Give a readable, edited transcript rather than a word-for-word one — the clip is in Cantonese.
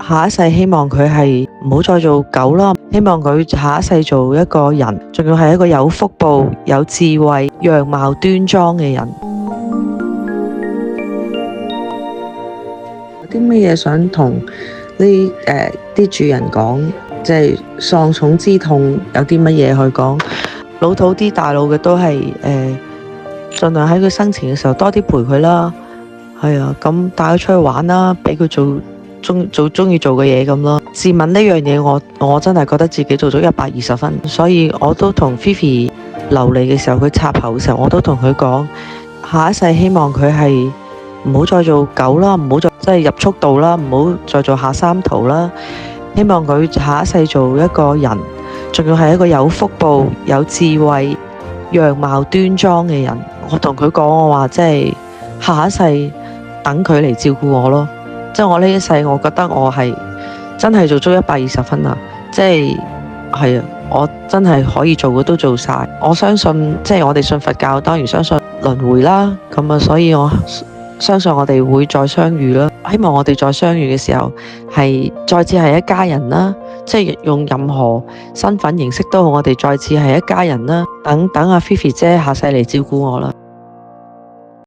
下一世希望佢係唔好再做狗啦，希望佢下一世做一個人，仲要係一個有福報、有智慧、樣貌端莊嘅人。有啲乜嘢想同呢啲主人講？即係喪寵之痛，有啲乜嘢去講？老土啲大路嘅都係盡量喺佢生前嘅時候多啲陪佢啦。係啊，咁帶佢出去玩啦，俾佢做中意做嘅嘢咁咯。自問呢樣嘢，我真係覺得自己做咗120分，所以我都同 Fifi 流離嘅時候，佢插喉嘅時候，我都同佢講，下一世希望佢係唔好再做狗啦，唔好再即係入速道啦，唔好再做下三途啦。希望佢下一世做一個人，仲要係一個有福報、有智慧、樣貌端莊嘅人。我同佢講，我話即係下一世等佢嚟照顧我咯。即係我呢一世，我覺得我係真係做足120分啦。即係啊，我真係可以做嘅都做晒。我相信，即係我哋信佛教，當然相信輪迴啦。咁啊，所以我相信我哋會再相遇啦。希望我哋再相遇嘅時候，係再次係一家人啦。即係用任何身份形式都好，我哋再次係一家人啦。等阿 Fifi 姐下世嚟照顧我啦。